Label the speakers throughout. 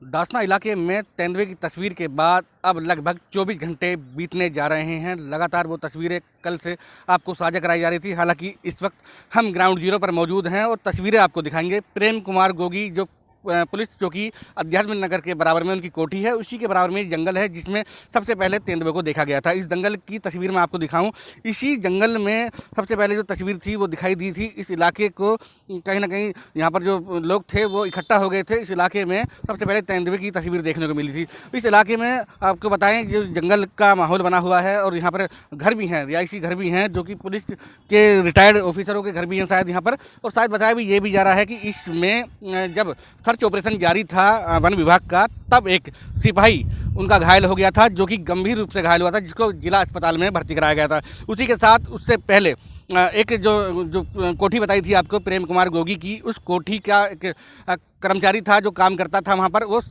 Speaker 1: दासना इलाके में तेंदुए की तस्वीर के बाद अब लगभग 24 घंटे बीतने जा रहे हैं। लगातार वो तस्वीरें कल से आपको साझा कराई जा रही थी। हालांकि इस वक्त हम ग्राउंड जीरो पर मौजूद हैं और तस्वीरें आपको दिखाएंगे। प्रेम कुमार गोगी जो पुलिस चौकी अध्यात्म नगर के बराबर में उनकी कोठी है, उसी के बराबर में जंगल है जिसमें सबसे पहले तेंदुए को देखा गया था। इस जंगल की तस्वीर मैं आपको दिखाऊं। इसी जंगल में सबसे पहले जो तस्वीर थी वो दिखाई दी थी। इस इलाके को कहीं ना कहीं यहाँ पर जो लोग थे वो इकट्ठा हो गए थे। इस इलाके में सबसे पहले तेंदुए की तस्वीर देखने को मिली थी। इस इलाके में आपको बताएं जो जंगल का माहौल बना हुआ है और यहाँ पर घर भी हैं, रिहायशी घर भी हैं जो कि पुलिस के रिटायर्ड ऑफिसरों के घर भी हैं शायद यहाँ पर। और शायद बताया भी ये भी जा रहा है कि इसमें जब सर्च ऑपरेशन जारी था वन विभाग का, तब एक सिपाही उनका घायल हो गया था जो कि गंभीर रूप से घायल हुआ था, जिसको जिला अस्पताल में भर्ती कराया गया था। उसी के साथ उससे पहले एक जो कोठी बताई थी आपको प्रेम कुमार गोगी की, उस कोठी का एक कर्मचारी था जो काम करता था वहाँ पर। वो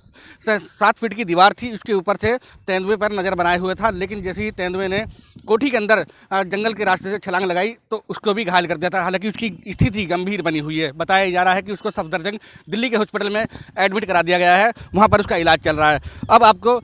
Speaker 1: 7 फीट की दीवार थी, उसके ऊपर से तेंदुए पर नज़र बनाए हुए था। लेकिन जैसे ही तेंदुए ने कोठी के अंदर जंगल के रास्ते से छलांग लगाई तो उसको भी घायल कर दिया था। हालांकि उसकी स्थिति गंभीर बनी हुई है। बताया जा रहा है कि उसको सफदरजंग दिल्ली के हॉस्पिटल में एडमिट करा दिया गया है, वहाँ पर उसका इलाज चल रहा है। अब आपको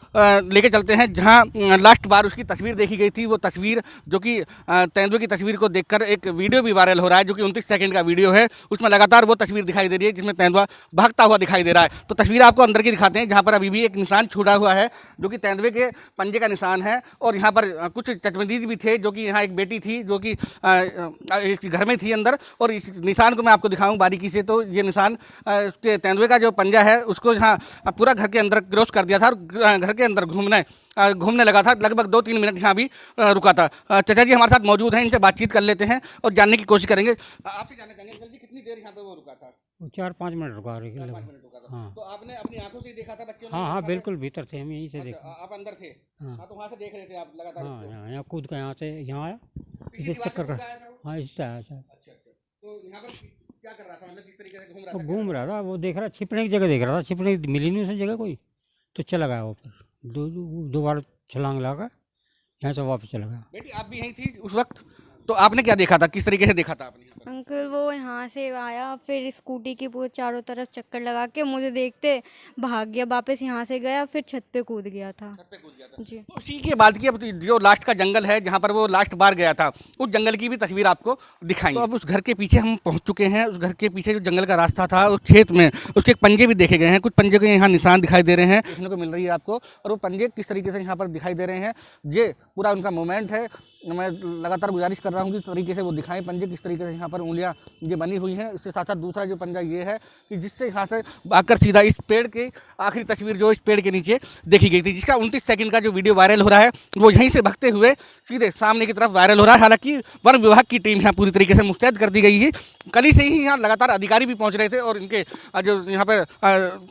Speaker 1: लेके चलते हैं जहाँ लास्ट बार उसकी तस्वीर देखी गई थी। वो तस्वीर जो कि तेंदुए की तस्वीर को देखकर एक वीडियो भी वायरल हो रहा है जो कि 29 सेकंड का वीडियो है। उसमें लगातार वो तस्वीर दिखाई दे रही है जिसमें तेंदुआ भागता हुआ दिखाई दे रहा है। तो तस्वीर आपको अंदर की दिखाते हैं जहाँ पर अभी भी एक निशान छूटा हुआ है जो कि तेंदुए के पंजे का निशान है। और यहाँ पर कुछ चचमदीज भी थे जो कि यहाँ एक बेटी थी जो कि इस घर में थी अंदर। और इस निशान को मैं आपको दिखाऊं बारीकी से। तो ये निशान उसके तेंदुए का जो पंजा है उसको यहाँ पूरा घर के अंदर क्रॉस कर दिया था और घर के अंदर घूमने लगा था। लगभग 2-3 मिनट यहाँ भी रुका था। चाचा जी हमारे साथ मौजूद हैं, इनसे बातचीत कर लेते हैं और जानने की कोशिश करेंगे। आपसे जानना चाहेंगे अंकल जी कितनी देर यहाँ पे वो रुका था?
Speaker 2: 4-5 मिनट रुका रही
Speaker 1: 4-5 मिनट रुका था।
Speaker 2: हाँ
Speaker 1: तो आपने अपनी आंखों से ही देखा था? बच्चों ने
Speaker 2: हाँ हाँ
Speaker 1: देखा था?
Speaker 2: बिल्कुल भीतर थे, हम यहीं से देखे।
Speaker 1: आप अंदर थे?
Speaker 2: हाँ
Speaker 1: हाँ, तो वहाँ से देख रहे थे आप लगातार
Speaker 2: हाँ,
Speaker 1: उसको?
Speaker 2: यहाँ यहाँ कूद के यहाँ से यहाँ आया,
Speaker 1: पीछे
Speaker 2: इसे
Speaker 1: दीवार से
Speaker 2: चक्कर
Speaker 1: कूद
Speaker 2: का।
Speaker 1: के आया था वो?
Speaker 2: हाँ इससे आया शायद।
Speaker 1: अच्छा अच्छा। तो यहाँ पर क्या कर रहा था, मतलब किस तरीके से घूम रहा
Speaker 2: तो
Speaker 1: था, क्या
Speaker 2: घूम
Speaker 1: कर
Speaker 2: रहा
Speaker 1: रहा
Speaker 2: था, वो देख रहा, छिपने की जगह देख रहा था, छिपने की मिली नहीं उसे जगह कोई, तो चला गया वो फिर। दो बार छलांग लगा यहाँ से वापस चला गया।
Speaker 1: बेटी आप भी यहीं थी उस वक्त? तो आपने क्या देखा था, किस तरीके से देखा था आपने यहाँ पर?
Speaker 3: अंकल वो यहाँ से आया, फिर स्कूटी की पूरे चारों तरफ चक्कर लगा के मुझे देखते भाग गया, वापस यहाँ से गया, फिर छत पे कूद गया था।
Speaker 1: छत पे कूद गया था।
Speaker 3: जी।
Speaker 1: तो उसी के बाद की अब जो लास्ट का जंगल है जहाँ पर वो लास्ट बार गया था, उस जंगल की भी तस्वीर आपको दिखाएंगे। तो अब उस घर के पीछे हम पहुँच चुके हैं। उस घर के पीछे जो जंगल का रास्ता था उस खेत में उसके पंजे भी देखे गए हैं। कुछ पंजे के यहाँ निशान दिखाई दे रहे हैं, देखने को मिल रही है आपको। और वो पंजे किस तरीके से यहाँ पर दिखाई दे रहे हैं, ये पूरा उनका मूवमेंट है। मैं लगातार गुजारिश कर रहा हूँ कि इस तरीके से वो दिखाएं पंजे किस तरीके से यहाँ पर उंगलियाँ ये बनी हुई हैं। इसके साथ साथ दूसरा जो पंजा ये है कि जिससे यहाँ से आकर सीधा इस पेड़ की आखिरी तस्वीर जो इस पेड़ के नीचे देखी गई थी, जिसका 29 सेकंड का जो वीडियो वायरल हो रहा है वो यहीं से भगते हुए सीधे सामने की तरफ वायरल हो रहा है। हालांकि वन विभाग की टीम यहाँ पूरी तरीके से मुस्तैद कर दी गई है। कल ही से ही यहाँ लगातार अधिकारी भी पहुँच रहे थे और इनके जो यहाँ पर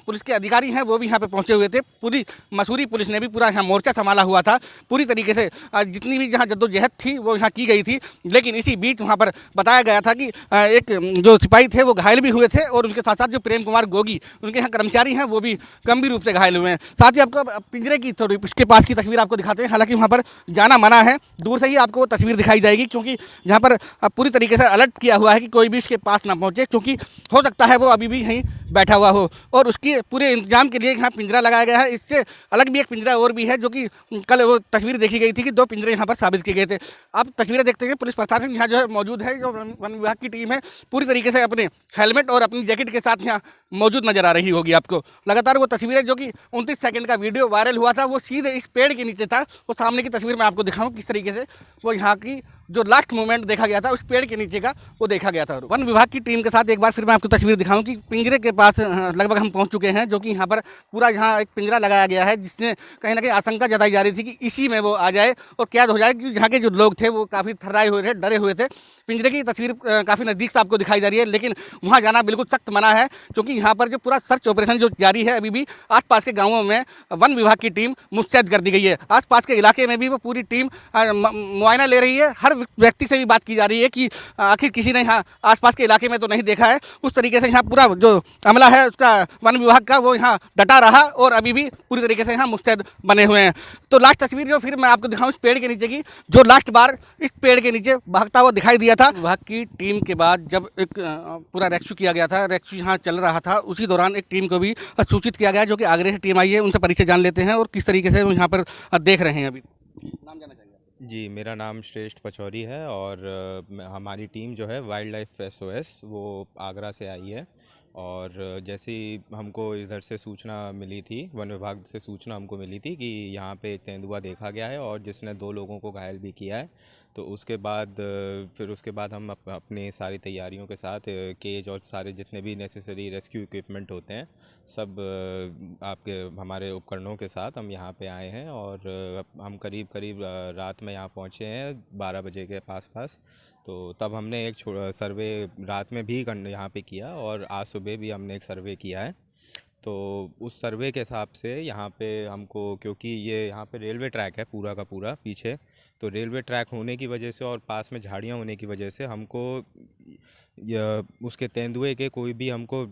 Speaker 1: पुलिस के अधिकारी हैं वो भी यहाँ पर पहुँचे हुए थे। पूरी मसूरी पुलिस ने भी पूरा यहाँ मोर्चा संभाला हुआ था। पूरी तरीके से जितनी भी जहाँ जद्दोजहद थी वो यहाँ की गई थी। लेकिन इसी बीच वहाँ पर बताया गया था कि एक जो सिपाही थे वो घायल भी हुए थे और उनके साथ साथ जो प्रेम कुमार गोगी उनके यहाँ कर्मचारी हैं वो भी गंभीर रूप से घायल हुए हैं। साथ ही आपको पिंजरे की थोड़ी उसके पास की तस्वीर आपको दिखाते हैं। हालांकि वहाँ पर जाना मना है, दूर से ही आपको तस्वीर दिखाई जाएगी क्योंकि यहाँ पर पूरी तरीके से अलर्ट किया हुआ है कि कोई भी उसके पास ना पहुँचे, क्योंकि हो सकता है वो अभी भी यहीं बैठा हुआ हो। और उसके पूरे इंतजाम के लिए यहाँ पिंजरा लगाया गया है। इससे अलग भी एक पिंजरा और भी है जो कि कल वो तस्वीर देखी गई थी कि 2 पिंजरे यहाँ पर साबित किए गए थे। आप तस्वीरें देखते हैं पुलिस प्रशासन यहाँ जो है मौजूद है, जो वन विभाग की टीम है पूरी तरीके से अपने हेलमेट और अपनी जैकेट के साथ यहाँ मौजूद नजर आ रही होगी आपको। लगातार वो तस्वीरें जो कि 29 सेकंड का वीडियो वायरल हुआ था वो सीधे इस पेड़ के नीचे था। वो सामने की तस्वीर मैं आपको दिखाऊं किस तरीके से वो यहाँ की जो लास्ट मोमेंट देखा गया था उस पेड़ के नीचे का वो देखा गया था। वन विभाग की टीम के साथ एक बार फिर मैं आपको तस्वीर दिखाऊं कि पिंजरे के पास लगभग हम पहुंच चुके हैं, जो कि यहाँ पर पूरा यहाँ एक पिंजरा लगाया गया है जिससे कहीं ना कहीं आशंका जताई जा रही थी कि इसी में वो आ जाए और कैद हो जाए, क्योंकि यहाँ के जो लोग थे वो काफ़ी थर्राए हुए थे, डरे हुए थे। पिंजरे की तस्वीर काफ़ी नज़दीक से आपको दिखाई जा रही है, लेकिन वहाँ जाना बिल्कुल सख्त मना है क्योंकि यहाँ पर जो पूरा सर्च ऑपरेशन जो जारी है अभी भी आसपास के गाँवों में वन विभाग की टीम मुस्तैद कर दी गई है। आसपास के इलाके में भी वो पूरी टीम मुआयना ले रही है। हर व्यक्ति से भी बात की जा रही है कि आखिर किसी ने यहाँ आसपास के इलाके में तो नहीं देखा है। उस तरीके से यहाँ पूरा जो अमला है उसका वन विभाग का वो यहाँ डटा रहा और अभी भी पूरी तरीके से यहाँ मुस्तैद बने हुए हैं। तो लास्ट तस्वीर जो फिर मैं आपको दिखाऊँ इस पेड़ के नीचे की, जो लास्ट बार इस पेड़ के नीचे भागता हुआ दिखाई दिया था। विभाग की टीम के बाद जब एक पूरा रेस्क्यू किया गया था, रेस्क्यू यहाँ चल रहा था, उसी दौरान एक टीम को भी सूचित किया गया, जो कि आगरे से टीम आई है। उनसे परिचय जान लेते हैं और किस तरीके से वो यहाँ पर देख रहे हैं। अभी नाम जाना चाहिए।
Speaker 4: जी, मेरा नाम श्रेष्ठ पचौरी है और हमारी टीम जो है वाइल्ड लाइफ SOS वो आगरा से आई है। और जैसे ही हमको इधर से सूचना मिली थी, वन विभाग से सूचना हमको मिली थी कि यहाँ पे एक तेंदुआ देखा गया है और जिसने 2 लोगों को घायल भी किया है। तो उसके बाद हम अपनी सारी तैयारियों के साथ केज और सारे जितने भी नेसेसरी रेस्क्यू इक्विपमेंट होते हैं सब आपके हमारे उपकरणों के साथ हम यहाँ पे आए हैं। और हम करीब रात में यहाँ पहुँचे हैं 12 बजे के पास। तो तब हमने एक सर्वे रात में भी यहाँ पे किया और आज सुबह भी हमने एक सर्वे किया है। तो उस सर्वे के हिसाब से यहाँ पे हमको, क्योंकि ये यहाँ पे रेलवे ट्रैक है पूरा का पूरा पीछे, तो रेलवे ट्रैक होने की वजह से और पास में झाड़ियाँ होने की वजह से हमको उसके तेंदुए के कोई भी हमको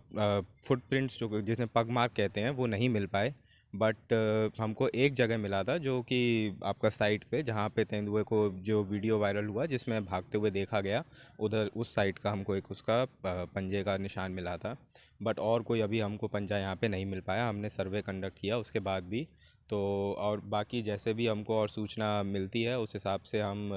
Speaker 4: फुटप्रिंट्स जो जिसे पग मार्क कहते हैं वो नहीं मिल पाए। बट हमको एक जगह मिला था जो कि आपका साइट पे, जहाँ पे तेंदुए को जो वीडियो वायरल हुआ जिसमें भागते हुए देखा गया, उधर उस साइट का हमको एक उसका पंजे का निशान मिला था। बट और कोई अभी हमको पंजा यहाँ पे नहीं मिल पाया। हमने सर्वे कंडक्ट किया उसके बाद भी। तो और बाकी जैसे भी हमको और सूचना मिलती है उस हिसाब से हम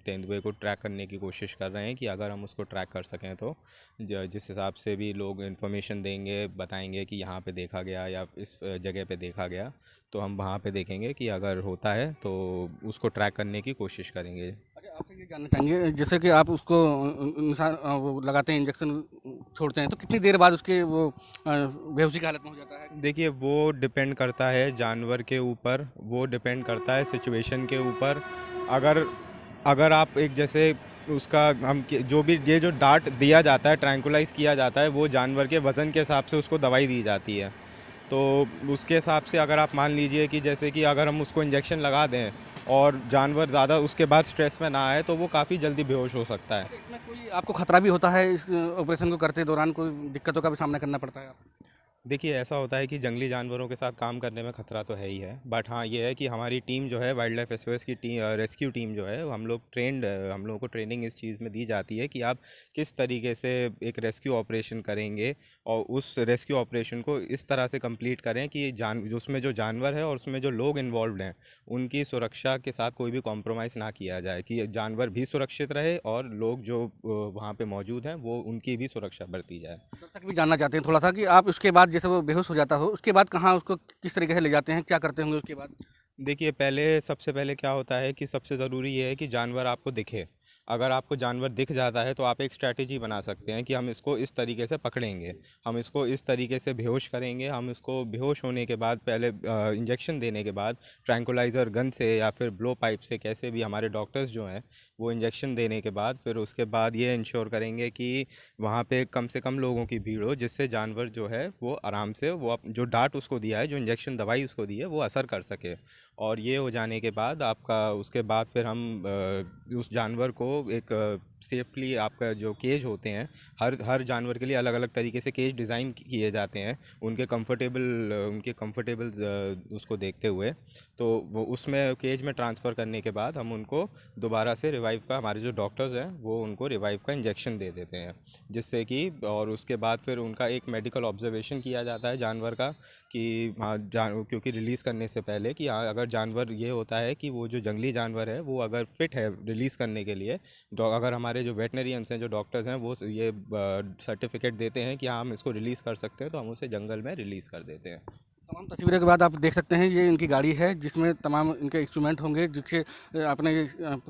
Speaker 4: तेंदुए को ट्रैक करने की कोशिश कर रहे हैं कि अगर हम उसको ट्रैक कर सकें तो जिस हिसाब से भी लोग इन्फॉर्मेशन देंगे, बताएंगे कि यहाँ पे देखा गया या इस जगह पे देखा गया, तो हम वहाँ पे देखेंगे कि अगर होता है तो उसको ट्रैक करने की कोशिश करेंगे।
Speaker 1: अच्छा, आपसे ये जानना चाहेंगे, जैसे कि आप उसको निशान वो लगाते हैं, इंजेक्शन छोड़ते हैं, तो कितनी देर बाद उसके वो बेहोशी की हालत में हो जाता है?
Speaker 4: देखिए, वो डिपेंड करता है जानवर के ऊपर, वो डिपेंड करता है सिचुएशन के ऊपर। अगर आप एक जैसे उसका हम जो भी ये जो डार्ट दिया जाता है, ट्रैंकुलाइज किया जाता है, वो जानवर के वज़न के हिसाब से उसको दवाई दी जाती है। तो उसके हिसाब से अगर आप मान लीजिए कि जैसे कि अगर हम उसको इंजेक्शन लगा दें और जानवर ज़्यादा उसके बाद स्ट्रेस में ना आए तो वो काफ़ी जल्दी बेहोश हो सकता है।
Speaker 1: इसमें कोई आपको खतरा भी होता है? इस ऑपरेशन को करते दौरान कोई दिक्कतों का भी सामना करना पड़ता है?
Speaker 4: देखिए, ऐसा होता है कि जंगली जानवरों के साथ काम करने में ख़तरा तो है ही है। बट हाँ, ये है कि हमारी टीम जो है वाइल्ड लाइफ SOS की रेस्क्यू टीम जो है, हम लोगों को ट्रेनिंग इस चीज़ में दी जाती है कि आप किस तरीके से एक रेस्क्यू ऑपरेशन करेंगे और उस रेस्क्यू ऑपरेशन को इस तरह से कंप्लीट करें कि उसमें जो जानवर है और उसमें जो लोग इन्वॉल्व हैं उनकी सुरक्षा के साथ कोई भी कॉम्प्रोमाइज़ ना किया जाए, कि जानवर भी सुरक्षित रहे और लोग जो वहाँ पे मौजूद हैं वो उनकी भी सुरक्षा बरती जाए।
Speaker 1: दर्शक भी जानना चाहते हैं थोड़ा सा कि आप उसके बाद जैसे वो बेहोश हो जाता हो, उसके बाद कहाँ उसको किस तरीके से ले जाते हैं, क्या करते होंगे उसके बाद?
Speaker 4: देखिए, सबसे पहले क्या होता है कि सबसे ज़रूरी ये है कि जानवर आपको दिखे। अगर आपको जानवर दिख जाता है तो आप एक स्ट्रैटेजी बना सकते हैं कि हम इसको इस तरीके से पकड़ेंगे, हम इसको इस तरीके से बेहोश करेंगे। हम इसको बेहोश होने के बाद पहले इंजेक्शन देने के बाद ट्रैंकुलाइज़र गन से या फिर ब्लो पाइप से, कैसे भी हमारे डॉक्टर्स जो हैं वो इंजेक्शन देने के बाद फिर उसके बाद ये इंश्योर करेंगे कि वहाँ पे कम से कम लोगों की भीड़ हो, जिससे जानवर जो है वो आराम से वो जो डार्ट उसको दिया है, जो इंजेक्शन दवाई उसको दी है, वो असर कर सके। और ये हो जाने के बाद उसके बाद फिर हम उस जानवर को एक सेफली, आपका जो केज होते हैं, हर जानवर के लिए अलग अलग तरीके से केज डिज़ाइन किए जाते हैं उनके कंफर्टेबल उसको देखते हुए। तो वो उसमें केज में ट्रांसफ़र करने के बाद हम उनको दोबारा से रिवाइव का, हमारे जो डॉक्टर्स हैं वो उनको रिवाइव का इंजेक्शन दे देते हैं, जिससे कि और उसके बाद फिर उनका एक मेडिकल ऑब्जर्वेशन किया जाता है जानवर का कि हाँ क्योंकि रिलीज़ करने से पहले कि हाँ अगर जानवर ये होता है कि वो जो जंगली जानवर है वो अगर फिट है रिलीज़ करने के लिए, अगर हमारे जो वेटनरियंस हैं, जो डॉक्टर्स हैं, वो ये सर्टिफिकेट देते हैं कि हाँ हम इसको रिलीज़ कर सकते हैं, तो हम उसे जंगल में रिलीज़ कर देते हैं।
Speaker 1: तमाम तस्वीरों के बाद आप देख सकते हैं ये इनकी गाड़ी है जिसमें तमाम इनके इंस्ट्रूमेंट होंगे जिससे अपने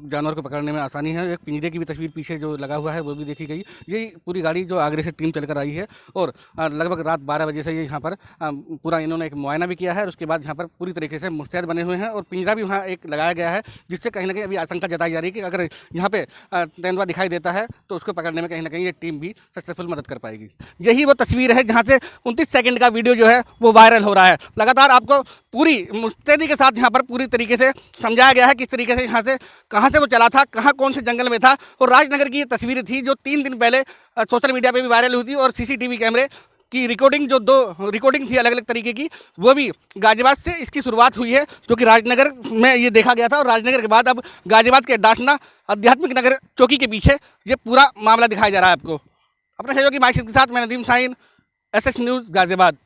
Speaker 1: जानवर को पकड़ने में आसानी है। एक पिंजरे की भी तस्वीर पीछे जो लगा हुआ है वो भी देखी गई। ये पूरी गाड़ी जो आगरे से टीम चलकर आई है और लगभग रात 12 बजे से ये यहाँ पर पूरा इन्होंने एक मुआयना भी किया है और उसके बाद यहाँ पर पूरी तरीके से मुस्तैद बने हुए हैं और पिंजरा भी वहाँ एक लगाया गया है, जिससे कहीं ना कहीं अभी आशंका जताई जा रही है कि अगर यहाँ पे तेंदुआ दिखाई देता है तो उसको पकड़ने में कहीं ना कहीं ये टीम भी सक्सेसफुल मदद कर पाएगी। यही वो तस्वीर है जहाँ से 29 सेकंड का वीडियो जो है वो वायरल हो रहा है। लगातार आपको पूरी मुस्तैदी के साथ यहाँ पर पूरी तरीके से समझाया गया है किस तरीके से यहाँ से कहाँ से वो चला था, कहाँ कौन से जंगल में था। और राजनगर की ये तस्वीरें थी जो 3 दिन पहले सोशल मीडिया पे भी वायरल हुई थी और CCTV कैमरे कि रिकॉर्डिंग जो 2 रिकॉर्डिंग थी अलग अलग तरीके की, वो भी गाजियाबाद से इसकी शुरुआत हुई है, जो कि राजनगर में ये देखा गया था, और राजनगर के बाद अब गाजियाबाद के डासना आध्यात्मिक नगर चौकी के पीछे ये पूरा मामला दिखाया जा रहा है आपको। अपने सहयोगी माइक के साथ मैं नदीम शाहीन, SS न्यूज़ गाजियाबाद।